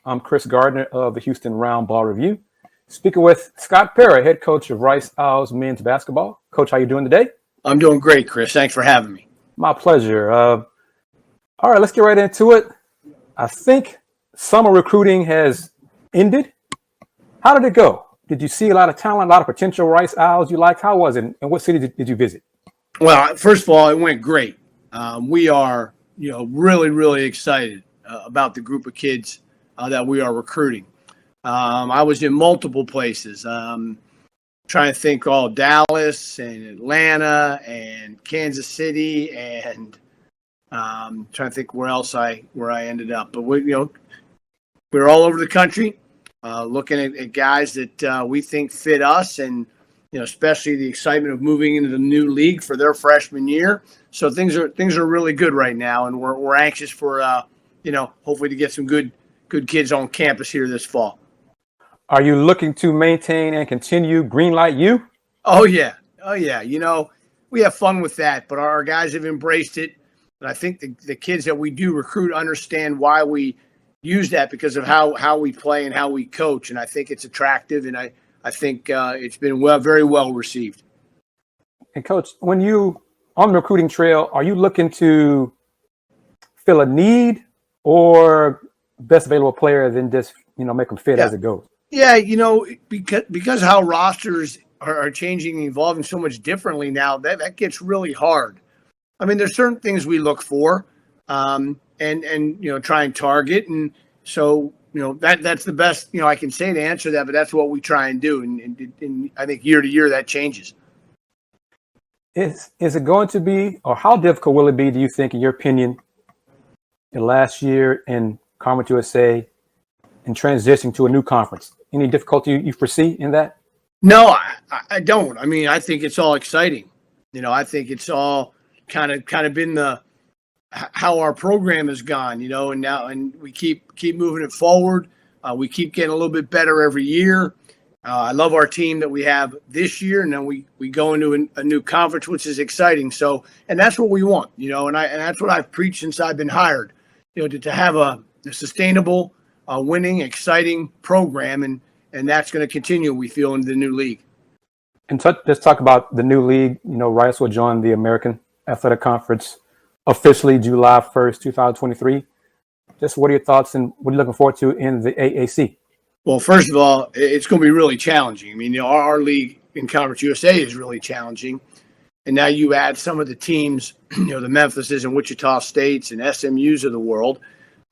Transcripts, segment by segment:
I'm Chris Gardner of the Houston Round Ball Review, speaking with Scott Pera, head coach of Rice Owls men's basketball. Coach, how you doing today? I'm doing great, Chris. Thanks for having me. My pleasure. All right, let's get right into it. I think summer recruiting has ended. How did it go? Did you see a lot of talent, a lot of potential Rice Owls you liked? How was it? And what city did you visit? Well, first of all, it went great. We are, really, really excited about the group of kids that we are recruiting. I was in multiple places, trying to think Dallas and Atlanta and Kansas City and trying to think where I ended up. But we were all over the country looking at guys that we think fit us, and especially the excitement of moving into the new league for their freshman year. So things are really good right now, and we're anxious for hopefully to get some good kids on campus here this fall. Are you looking to maintain and continue Greenlight U? Oh yeah. We have fun with that, but our guys have embraced it. And I think the kids that we do recruit understand why we use that, because of how we play and how we coach. And I think it's attractive, and I think it's been very well received. And Coach, when you on the recruiting trail, are you looking to fill a need or best available player, then just make them fit as it goes? Yeah, because how rosters are changing and evolving so much differently now, that gets really hard. I mean, there's certain things we look for, and try and target, and so that's the best I can say to answer that. But that's what we try and do, and I think year to year that changes. Is it going to be, or how difficult will it be, do you think, in your opinion, in last year in Conference USA and transitioning to a new conference? Any difficulty you foresee in that? No, I don't. I mean, I think it's all exciting. I think it's all kind of been how our program has gone, and we keep moving it forward. We keep getting a little bit better every year. I love our team that we have this year, and then we go into a new conference, which is exciting. So, and that's what we want, and that's what I've preached since I've been hired, to have a sustainable, winning, exciting program, and that's going to continue, we feel, in the new league. And let's talk about the new league. Rice will join the American Athletic Conference officially July 1st, 2023. Just what are your thoughts, and what are you looking forward to in the AAC? Well, first of all, it's going to be really challenging. I mean, our league in Conference USA is really challenging. And now you add some of the teams, the Memphises and Wichita States and SMUs of the world.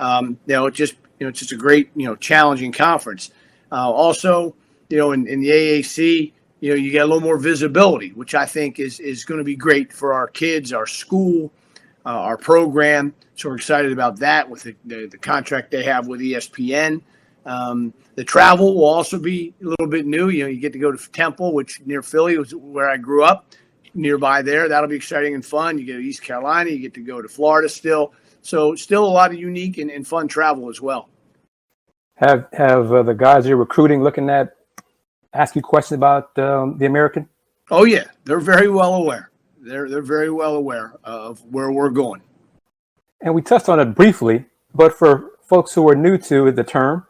It's just a great, challenging conference. Also, in the AAC, you get a little more visibility, which I think is going to be great for our kids, our school, our program. So we're excited about that with the contract they have with ESPN. The travel will also be a little bit new. You get to go to Temple, which near Philly was where I grew up, nearby there. That'll be exciting and fun. You get to East Carolina. You get to go to Florida still. So still a lot of unique and fun travel as well. Have the guys you're recruiting looking at ask you questions about the American? Oh, yeah. They're very well aware. They're very well aware of where we're going. And we touched on it briefly, but for folks who are new to the term,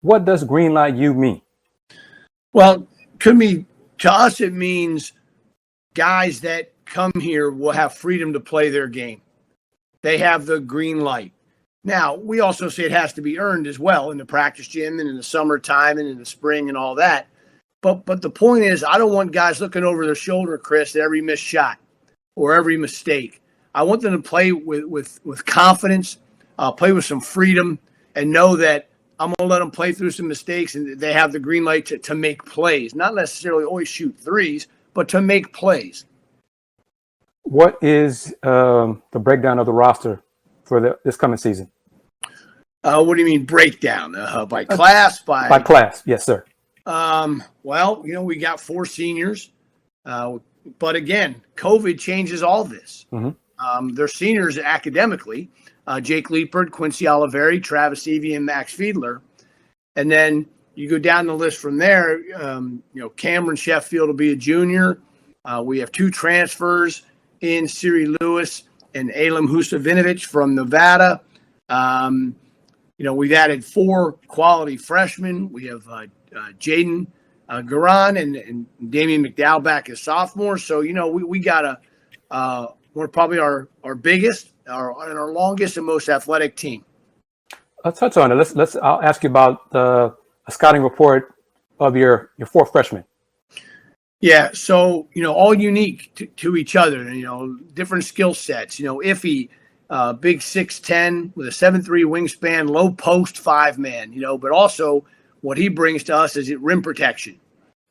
what does Greenlight U mean? Well, to us, it means guys that come here will have freedom to play their game. They have the green light. Now, we also say it has to be earned as well in the practice gym and in the summertime and in the spring and all that. But the point is, I don't want guys looking over their shoulder, Chris, at every missed shot or every mistake. I want them to play with confidence, play with some freedom, and know that I'm going to let them play through some mistakes, and they have the green light to make plays. Not necessarily always shoot threes, but to make plays. What is the breakdown of the roster for this coming season? What do you mean breakdown? By class? By class, yes, sir. Well, we got 4 seniors. But again, COVID changes all this. Mm-hmm. They're seniors academically. Jake Leipert, Quincy Oliveri, Travis Evie, and Max Fiedler. And then you go down the list from there. Cameron Sheffield will be a junior. We have 2 transfers in Siri Lewis and Alem Husavinovich from Nevada. we've added 4 quality freshmen. We have Jaden Garan and Damian McDowell back as sophomores. So, we got we're probably our biggest, our longest and most athletic team. Let's touch on it. I'll ask you about a scouting report of your 4 freshmen. Yeah, so all unique to each other. Different skill sets. Iffy, big 6'10" with a 7'3" wingspan, low post 5-man. But also what he brings to us is rim protection.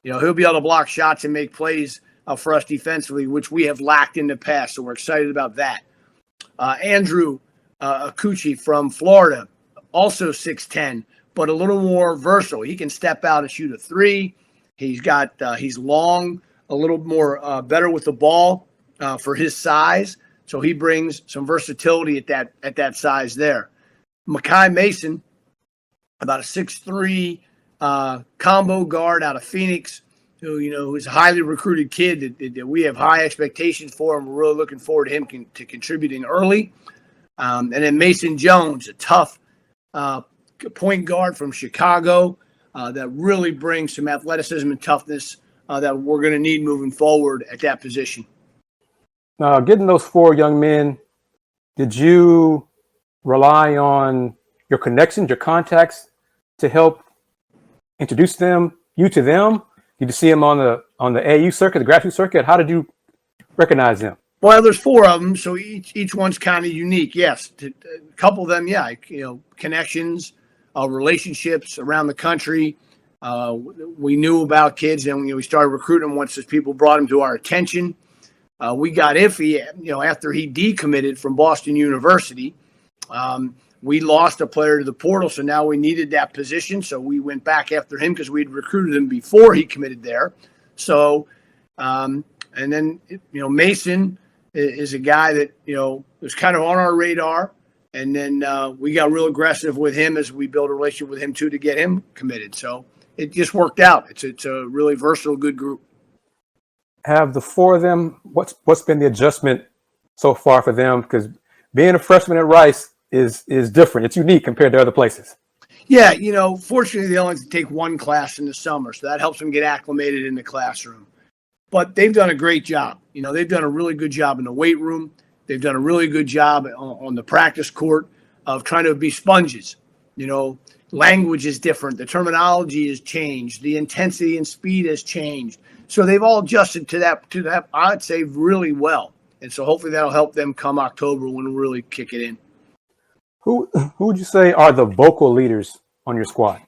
He'll be able to block shots and make plays for us defensively, which we have lacked in the past. So we're excited about that. Andrew Akuchi from Florida, also 6'10", but a little more versatile. He can step out and shoot a 3. He's long, a little more better with the ball for his size. So he brings some versatility at that size there. Makai Mason, about a 6'3" combo guard out of Phoenix, who's a highly recruited kid that we have high expectations for, and we're really looking forward to him to contributing early. And then Mason Jones, a tough point guard from Chicago that really brings some athleticism and toughness that we're going to need moving forward at that position. Now, getting those 4 young men, did you rely on your connections, your contacts, to help introduce you to them? Did you see them on the AU circuit, the grassroots circuit? How did you recognize them? Well, there's 4 of them, so each one's kind of unique. Yes, a couple of them, yeah, connections, relationships around the country. We knew about kids, and we started recruiting them once people brought them to our attention. We got Iffy, after he decommitted from Boston University. We lost a player to the portal, so now we needed that position. So we went back after him because we'd recruited him before he committed there. So, and then, Mason is a guy that, was kind of on our radar. And then we got real aggressive with him as we built a relationship with him, too, to get him committed. So it just worked out. It's a really versatile, good group. Have the 4 of them, what's been the adjustment so far for them? Because being a freshman at Rice is different. It's unique compared to other places. Yeah, fortunately, they only have to take 1 class in the summer, so that helps them get acclimated in the classroom. But they've done a great job. They've done a really good job in the weight room. They've done a really good job on the practice court of trying to be sponges. Language is different. The terminology has changed. The intensity and speed has changed. So they've all adjusted to that, I'd say, really well. And so hopefully that'll help them come October when we really kick it in. Who would you say are the vocal leaders on your squad?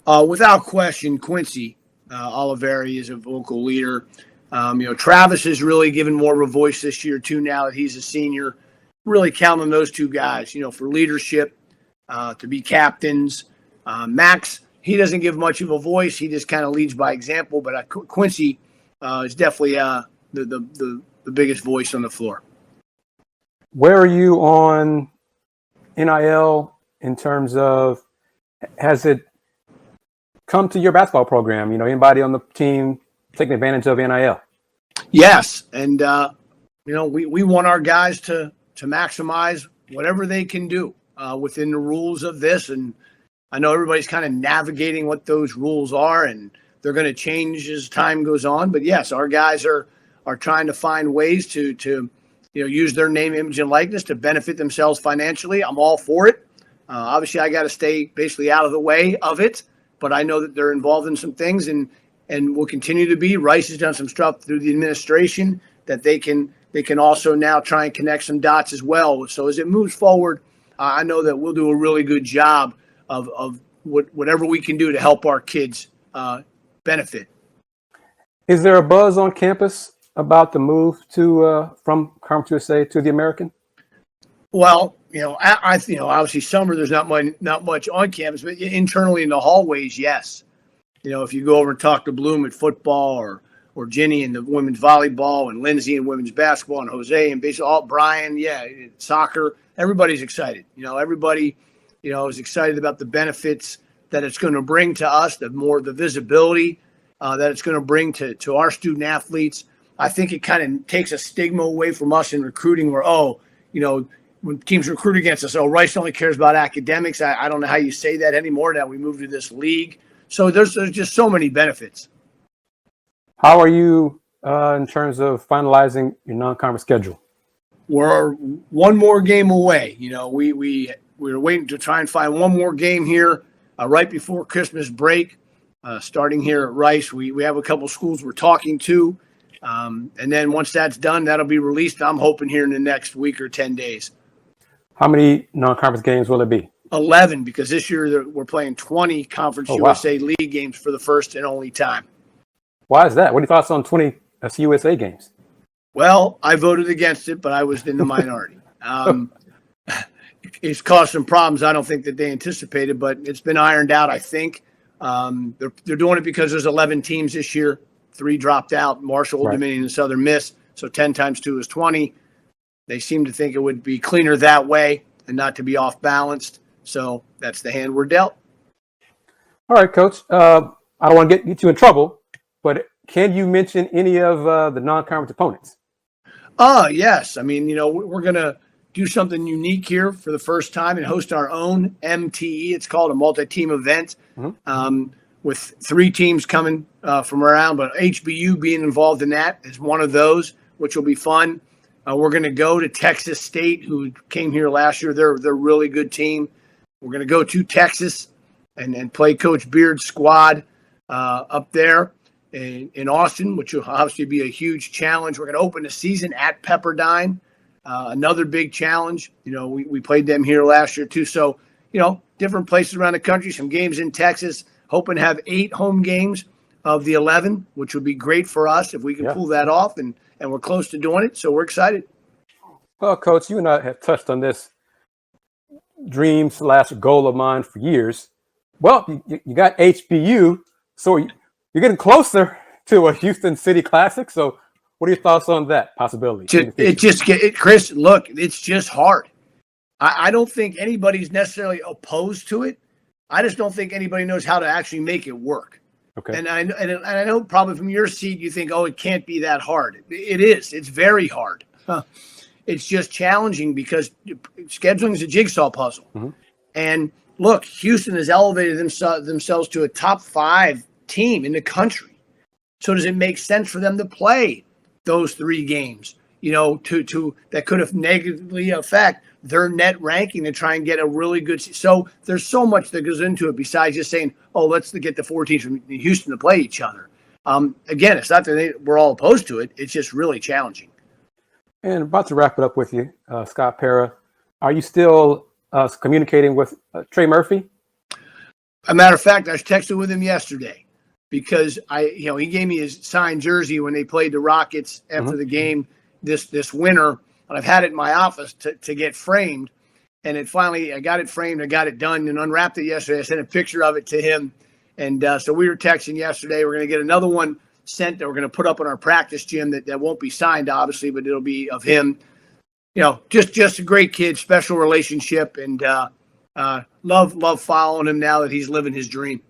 Without question, Quincy Oliveri is a vocal leader. Travis has really given more of a voice this year, too, now that he's a senior. Really count on those 2 guys, for leadership, to be captains. Max, he doesn't give much of a voice. He just kind of leads by example. But Quincy is definitely the biggest voice on the floor. Where are you on NIL in terms of, has it come to your basketball program? Anybody on the team taking advantage of NIL? Yes. And, we want our guys to maximize whatever they can do within the rules of this. And I know everybody's kind of navigating what those rules are, and they're going to change as time goes on. But yes, our guys are trying to find ways to use their name, image, and likeness to benefit themselves financially. I'm all for it. Obviously, I got to stay basically out of the way of it, but I know that they're involved in some things and will continue to be. Rice has done some stuff through the administration that they can also now try and connect some dots as well. So as it moves forward, I know that we'll do a really good job of whatever we can do to help our kids benefit. Is there a buzz on campus about the move to from Conference USA to the American? Well, I obviously summer there's not much on campus, but internally in the hallways, yes. If you go over and talk to Bloom at football or Jenny in the women's volleyball and Lindsay in women's basketball and Jose and baseball, Brian, soccer, everybody's excited. Everybody, is excited about the benefits that it's going to bring to us, the visibility that it's going to bring to our student athletes. I think it kind of takes a stigma away from us in recruiting where, when teams recruit against us, oh, Rice only cares about academics. I don't know how you say that anymore now we moved to this league. So there's just so many benefits. How are you in terms of finalizing your non-conference schedule? We're one more game away. You know, we were waiting to try and find one more game here right before Christmas break. Starting here at Rice, we have a couple schools we're talking to. And then once that's done, that'll be released. I'm hoping here in the next week or 10 days. How many non-conference games will it be? 11, because this year we're playing 20 Conference USA League games for the first and only time. Why is that? What are your thoughts on 20 USA games? Well, I voted against it, but I was in the minority. It's caused some problems I don't think that they anticipated, but it's been ironed out, I think. They're doing it because there's 11 teams this year. 3 dropped out, Marshall, Old Dominion, and Southern Miss. So 10 times 2 is 20. They seem to think it would be cleaner that way and not to be off balanced. So that's the hand we're dealt. All right, Coach. I don't want to get you in trouble, but can you mention any of the non-conference opponents? Yes. I mean, you know, we're going to do something unique here for the first time and host our own MTE. It's called a multi-team event with 3 teams coming from around, but HBU being involved in that is one of those, which will be fun. We're going to go to Texas State, who came here last year. They're a really good team. We're going to go to Texas and play Coach Beard's squad up there in Austin, which will obviously be a huge challenge. We're going to open the season at Pepperdine, another big challenge. You know, we played them here last year too. So, you know, different places around the country, some games in Texas, hoping to have 8 home games of the 11, which would be great for us if we can pull that off. And we're close to doing it, so we're excited. Well, Coach, you and I have touched on this dream/goal of mine for years. Well, you got HBU, so you're getting closer to a Houston City Classic. So what are your thoughts on that possibility? Chris, look, it's just hard. I don't think anybody's necessarily opposed to it. I just don't think anybody knows how to actually make it work. Okay. And I know probably from your seat you think, oh, it can't be that hard. It is. It's very hard. It's just challenging because scheduling is a jigsaw puzzle. Mm-hmm. And look, Houston has elevated themselves to a top 5 team in the country. So does it make sense for them to play those 3 games? You know, to that could have negatively affect their net ranking to try and get a really good. So there's so much that goes into it besides just saying, oh, let's get the 4 teams from Houston to play each other. Again, it's not that we're all opposed to it. It's just really challenging. And about to wrap it up with you, Scott Pera, are you still communicating with Trey Murphy? As a matter of fact, I was texting with him yesterday because he gave me his signed jersey when they played the Rockets after the game this winter. And I've had it in my office to get framed. And I got it framed. I got it done and unwrapped it yesterday. I sent a picture of it to him. And so we were texting yesterday. We're going to get another one sent that we're going to put up in our practice gym that won't be signed, obviously, but it'll be of him. You know, just a great kid, special relationship, and love following him now that he's living his dream.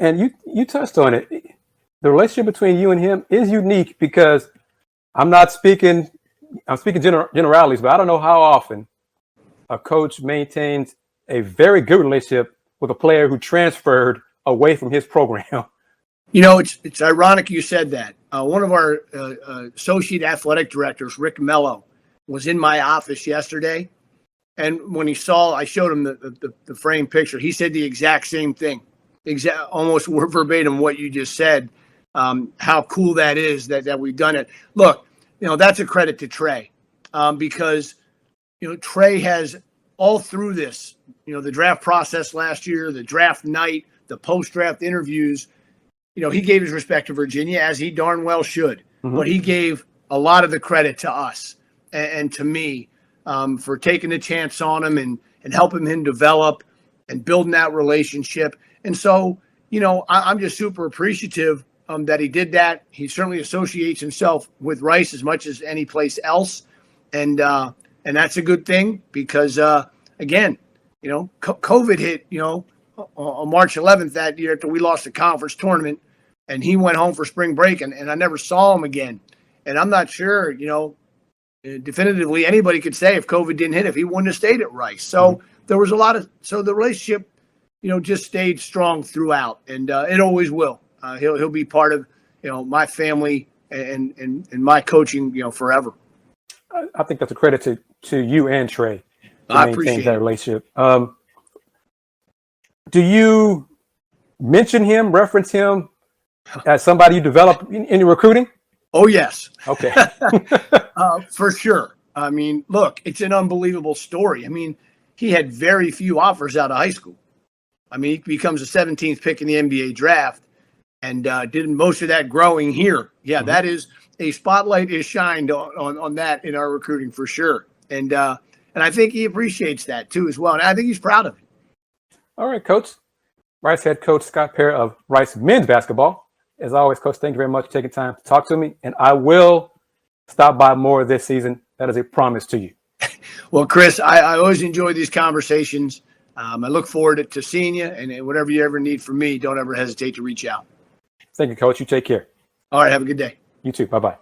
And you touched on it. The relationship between you and him is unique because I'm speaking generalities, but I don't know how often a coach maintains a very good relationship with a player who transferred away from his program. You know, it's ironic you said that. One of our associate athletic directors, Rick Mello, was in my office yesterday. And when I showed him the frame picture, he said the exact same thing, almost verbatim what you just said, how cool that is that we've done it. Look, you know, that's a credit to Trey because, you know, Trey has all through this, you know, the draft process last year, the draft night, the post-draft interviews, you know, he gave his respect to Virginia, as he darn well should. Mm-hmm. But he gave a lot of the credit to us and to me for taking the chance on him and helping him develop and building that relationship. And so, you know, I'm just super appreciative that he did that. He certainly associates himself with Rice as much as any place else. And that's a good thing because, again, you know, COVID hit, you know, on March 11th that year after we lost the conference tournament, and he went home for spring break, and I never saw him again. And I'm not sure, you know, definitively anybody could say if COVID didn't hit, if he wouldn't have stayed at Rice. So there was so the relationship, just stayed strong throughout, and it always will. He'll be part of, my family and my coaching, forever. I think that's a credit to you and Trey to I maintain appreciate that it. relationship. Do you mention him, reference him as somebody you developed in your recruiting? Oh, yes. Okay. For sure. I mean, look, it's an unbelievable story. I mean, he had very few offers out of high school. I mean, he becomes the 17th pick in the NBA draft and did most of that growing here. Yeah, that is a spotlight is shined on that in our recruiting for sure. And I think he appreciates that too as well. And I think he's proud of it. All right, Coach. Rice head coach Scott Pera of Rice men's basketball. As always, Coach, thank you very much for taking time to talk to me. And I will stop by more this season. That is a promise to you. Well, Chris, I always enjoy these conversations. I look forward to seeing you, and whatever you ever need from me, don't ever hesitate to reach out. Thank you, Coach. You take care. All right. Have a good day. You too. Bye-bye.